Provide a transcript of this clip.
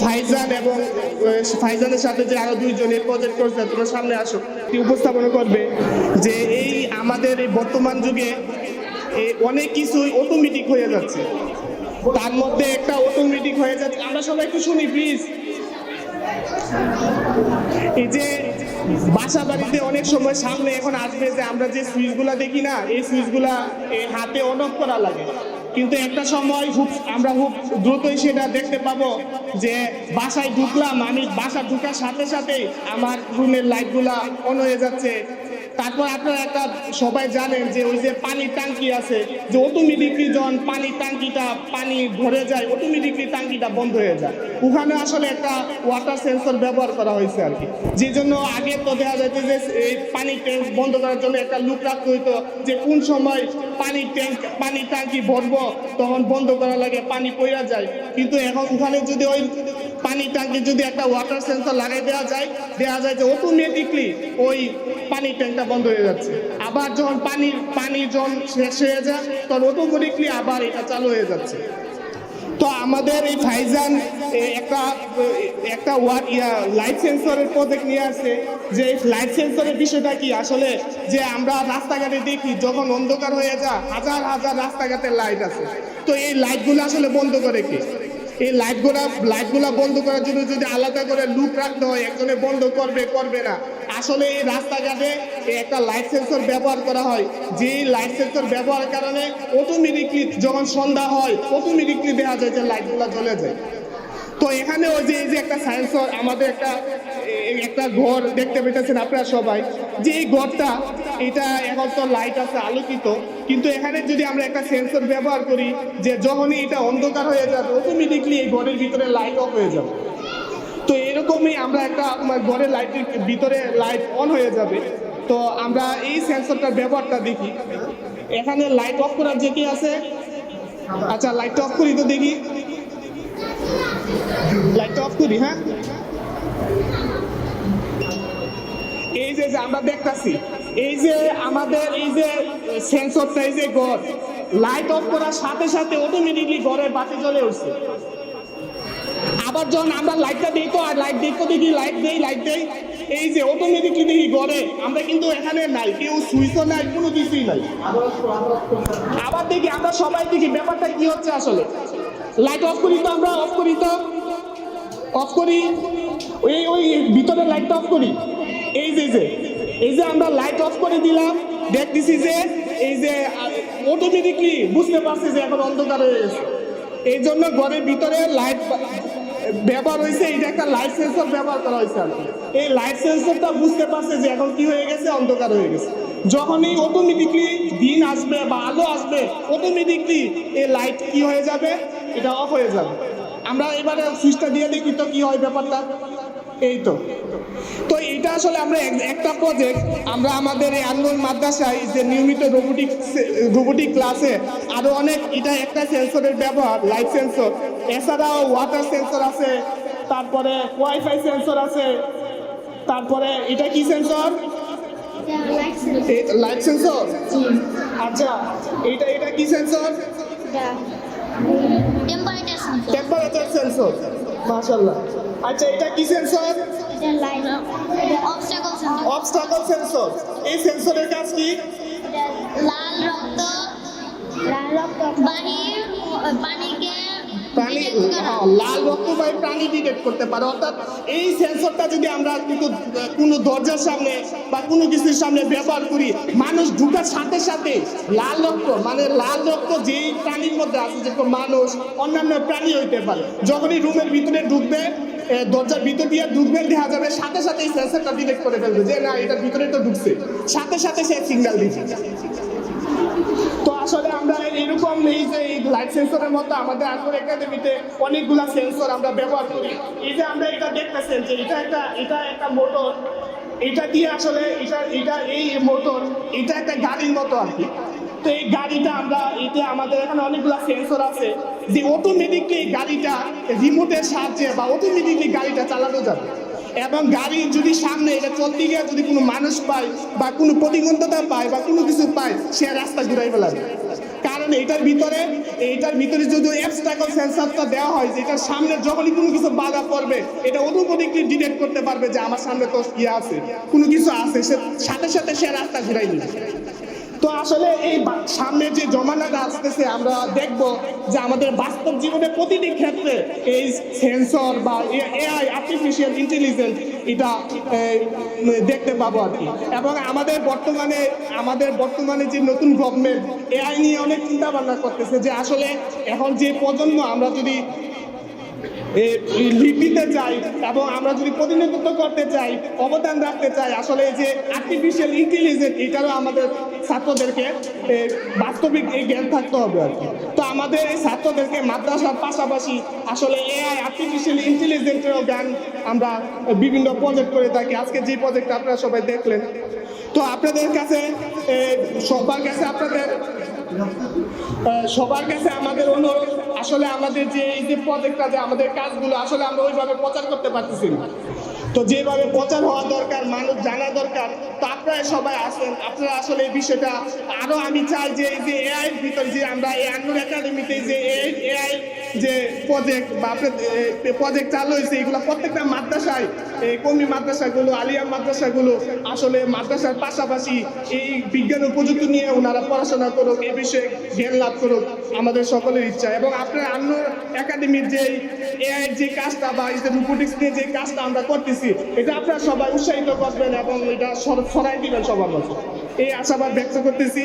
ফাইজান এবং ফাইজানের সাথে যে আরো দুইজন এই প্রজেক্ট করছে, তোমরা সামনে আসো, কি উপস্থাপনা করবে যে এই আমাদের এই বর্তমান যুগে অনেক কিছুই অটোমেটিক হয়ে যাচ্ছে। তার মধ্যে একটা অটোমেটিক হয়ে যাচ্ছে, আমরা সবাই একটু শুনি প্লিজ। এই যে বাসা বাড়িতে অনেক সময় সামনে এখন আসবে যে আমরা যে সুইচগুলা দেখি না, এই সুইচগুলা হাতে অন অফ করা লাগে, কিন্তু একটা সময় আমরা খুব দ্রুতই সেটা দেখতে পাবো যে বাসায় ঢুকলাম, আমি বাসা ঢুকার সাথে সাথেই আমার রুমের লাইটগুলা অন হয়ে যাচ্ছে। তারপর আপনারা একটা সবাই জানেন যে ওই যে পানির ট্যাঙ্কি আছে, যে অটোমেটিকলি যখন পানির ট্যাঙ্কিটা পানি ভরে যায় অটোমেটিকলি ট্যাঙ্কিটা বন্ধ হয়ে যায়। ওখানে আসলে একটা ওয়াটার সেন্সর ব্যবহার করা হয়েছে আর কি, যে জন্য আগে তো দেখা যাচ্ছে যে এই পানির ট্যাঙ্ক বন্ধ করার জন্য একটা লুক রাখতে হইতো, যে কোন সময় পানির ট্যাঙ্কি ভরবো তখন বন্ধ করা লাগে, পানি পড়া যায়। কিন্তু এখন ওখানে যদি ওই পানির ট্যাঙ্কি যদি একটা ওয়াটার সেন্সর লাগাই দেওয়া যায় যে অটোমেটিকলি ওই পানির ট্যাঙ্কটা বন্ধ হয়ে যাচ্ছে। আবার যখন পানি যখন শেষ হয়ে যায় তখন অটোমেটিকলি আবার এটা চালু হয়ে যাচ্ছে। তো আমাদের এই ফাইজান একটা লাইট সেন্সরের প্রজেক্ট নিয়ে আসছে, যে লাইট সেন্সরের বিষয়টা কি আসলে, যে আমরা রাস্তাঘাটে দেখি যখন অন্ধকার হয়ে যায় হাজার হাজার রাস্তাঘাটের লাইট আছে, তো এই লাইটগুলো আসলে বন্ধ করে কি? এই লাইটগুলা বন্ধ করার জন্য যদি আলাদা করে লুক রাখতে হয়, একজনে বন্ধ করবে না। আসলে এই রাস্তাঘাটে একটা লাইট সেন্সর ব্যবহার করা হয়, যে লাইট সেন্সর ব্যবহারের কারণে অটোমেটিকলি যখন সন্ধ্যা হয় অটোমেটিকলি দেখা যায় যে লাইটগুলা জ্বলে যায়। তো এখানে ওই যে একটা সেন্সর, আমাদের একটা ঘর দেখতে পেতেছেন আপনারা সবাই, যে এই ঘরটা এটা এখন তো লাইট আছে আলোকিত, কিন্তু এখানে যদি আমরা একটা সেন্সর ব্যবহার করি যে যখনই এটা অন্ধকার হয়ে যাবে অটোমেটিকলি এই ঘরের ভিতরে লাইট অফ হয়ে যাবে। তো এরকমই আমরা একটা ঘরের লাইটের ভিতরে লাইট অন হয়ে যাবে। তো আমরা এই সেন্সরটার ব্যবহারটা দেখি। এখানে লাইট অফ করার যে কি আছে, আচ্ছা লাইট অফ করি তো দেখি, লাইট অফ করি। হ্যাঁ, এই যে আমরা দেখতেছি এই যে আমাদের এই যে সেন্সরটা, এই যে ঘর লাইট অফ করার সাথে সাথে অটোমেটিকলি ঘরের বাতি জ্বলে উঠছে। আবার যখন আমরা লাইটটা দিই তো আর লাইট দেখি লাইট দেই এই যে অটোমেটিকলি দেখি ঘরে, আমরা কিন্তু এখানে নাই, কেউ সুইচও নাই, কোনো কিছুই নাই। আবার দেখি আমরা সবাই দেখি ব্যাপারটা কি হচ্ছে আসলে। লাইট অফ করি তো, আমরা অফ করি ওই ভিতরে লাইটটা অফ করি, এই যে আমরা লাইট অফ করে দিলাম, দেখতেছি যে এই যে অটোমেটিকলি বুঝতে পারছি যে এখন অন্ধকার হয়ে গেছে। এই জন্য ঘরের ভিতরে লাইট ব্যবহার হয়েছে, এটা একটা লাইট সেন্সর ব্যবহার করা হয়েছে আর কি। এই লাইট সেন্সরটা বুঝতে পারছে যে এখন কি হয়ে গেছে, অন্ধকার হয়ে গেছে। যখনই অটোমেটিকলি দিন আসবে বা আলো আসবে অটোমেটিকলি এই লাইট কি হয়ে যাবে, এটা অফ হয়ে যাবে। আমরা এবারে সুইচটা দিয়ে দেখি তো কি হয় ব্যাপারটা। এই তো এটা আসলে আমরা একটা প্রজেক্ট আমরা আমাদের এই আন্দোলন মাদ্রাসায় যে নিয়মিত রোবোটিক ক্লাসে আরো অনেক, এটা একটা সেন্সরের ব্যবহার, লাইট সেন্সর, এছাড়াও ওয়াটার সেন্সর আছে, তারপরে ওয়াইফাই সেন্সর আছে, তারপরে এটা কি সেন্সর, লাইট সেন্সর। আচ্ছা এটা কি সেন্সর, টেম্পারেচার সেন্সর, মাশাআল্লাহ। আচ্ছা এটা কি সেন্সর, অবস্টাকল সেন্সর। এই সেন্সরের কাজ কি, লাল রক্ত লাল রক্তবাহী প্রাণী ডিটেক্ট করতে পারে। অর্থাৎ এই সেন্সরটা যদি আমরা কিন্তু কোনো দরজার সামনে বা কোনো কিছুর সামনে ব্যবহার করি, মানুষ ঢুকার সাথে সাথে লাল রক্ত যেই প্রাণীর মধ্যে আছে, যেরকম মানুষ অন্যান্য প্রাণী হইতে পারে, যখনই রুমের ভিতরে ঢুকবে, দরজার ভিতর দিয়ে ঢুকবে, দেখা যাবে সাথে সাথে এই সেন্সরটা ডিটেক্ট করে ফেলবে যে না এটার ভিতরে তো ঢুকছে, সাথে সাথে সে সিগন্যাল দিচ্ছে। তো আসলে আমরা এরকম এই যে লাইট সেন্সরের মতো আমাদের আনন্দ একাডেমিতে অনেকগুলা সেন্সর আমরা ব্যবহার করি। এই যে আমরা এটা দেখতেছেন যে এটা একটা মোটর, এটা দিয়ে আসলে এই মোটর এটা একটা গাড়ির মতো আর কি। তো এই গাড়িটা এতে আমাদের এখানে অনেকগুলা সেন্সর আছে, যে অটোমেটিকলি গাড়িটা রিমোটের সাহায্যে বা অটোমেটিকলি গাড়িটা চালানো যাবে। এবং গাড়ি যদি সামনে এটা চলতে গিয়ে যদি কোনো মানুষ পায় বা কোনো প্রতিবন্ধকতা পায় বা কোনো কিছু পায়, সে রাস্তা ঘুরাই ফেলাবে। কারণ কারণ এইটার ভিতরে যদি অ্যাবস্ট্রাকল সেন্সরটা দেওয়া হয় যে এটার সামনে যখনই কোনো কিছু বাধা পড়বে এটা অটোমেটিকলি ডিটেক্ট করতে পারবে যে আমার সামনে তো ইয়ে আছে, কোনো কিছু আছে, সাথে সাথে সে রাস্তা ঘুরাই নিবে। তো আসলে এই সামনের যে জমানাটা আসতেছে আমরা দেখব যে আমাদের বাস্তব জীবনে প্রতিটি ক্ষেত্রে এই সেন্সর বা এআই আর্টিফিশিয়াল ইন্টেলিজেন্স এটা দেখতে পাবো আর কি। এবং আমাদের বর্তমানে যে নতুন গভর্নমেন্ট এআই নিয়ে অনেক চিন্তা ভাবনা করতেছে যে আসলে এখন যে প্রজন্ম আমরা যদি লিপিতে চাই এবং আমরা যদি প্রতিনিধিত্ব করতে চাই, অবদান রাখতে চাই, আসলে এই যে আর্টিফিশিয়াল ইন্টেলিজেন্স এটারও আমাদের ছাত্রদেরকে বাস্তবিক এই জ্ঞান থাকতে হবে আর কি। তো আমাদের এই ছাত্রদেরকে মাদ্রাসার পাশাপাশি আসলে এআই আর্টিফিশিয়াল ইন্টেলিজেন্সেরও জ্ঞান আমরা বিভিন্ন প্রজেক্ট করে থাকি। আজকে যে প্রজেক্ট আপনারা সবাই দেখলেন, তো আপনাদের কাছে সবার কাছে আমাদের অনুরোধ, আসলে আমাদের যে এই যে প্রজেক্টটা যে আমাদের কাজগুলো আসলে আমরা ওইভাবে প্রচার করতে পারতেছি না। তো যেভাবে প্রচার হওয়া দরকার, মানুষ জানা দরকার, তো আপনারা সবাই আসেন, আপনারা আসলে এই বিষয়টা আরো আমি চাই যে এই যে এআই ভিতর যে আমরা এই আন্নুর একাডেমিতে যে এআই যে প্রজেক্ট বা প্রজেক্ট চালু হয়েছে এগুলো প্রত্যেকটা মাদ্রাসায়, কওমি মাদ্রাসাগুলো, আলিয়া মাদ্রাসাগুলো আসলে মাদ্রাসার পাশাপাশি এই বিজ্ঞান ও প্রযুক্তি নিয়ে ওনারা পড়াশোনা করুক, এই বিষয়ে জ্ঞান লাভ করুক, আমাদের সকলের ইচ্ছা। এবং আপনার আন্নুর একাডেমির যে এআই যে কাজটা বা এই যে রোবোটিক্স নিয়ে যে কাজটা আমরা করতেছি এটা আপনারা সবাই উৎসাহিত করবেন এবং এটা ছড়াই দিবেন সবার মধ্যে, এই আশাবাদ ব্যক্ত করতেছি।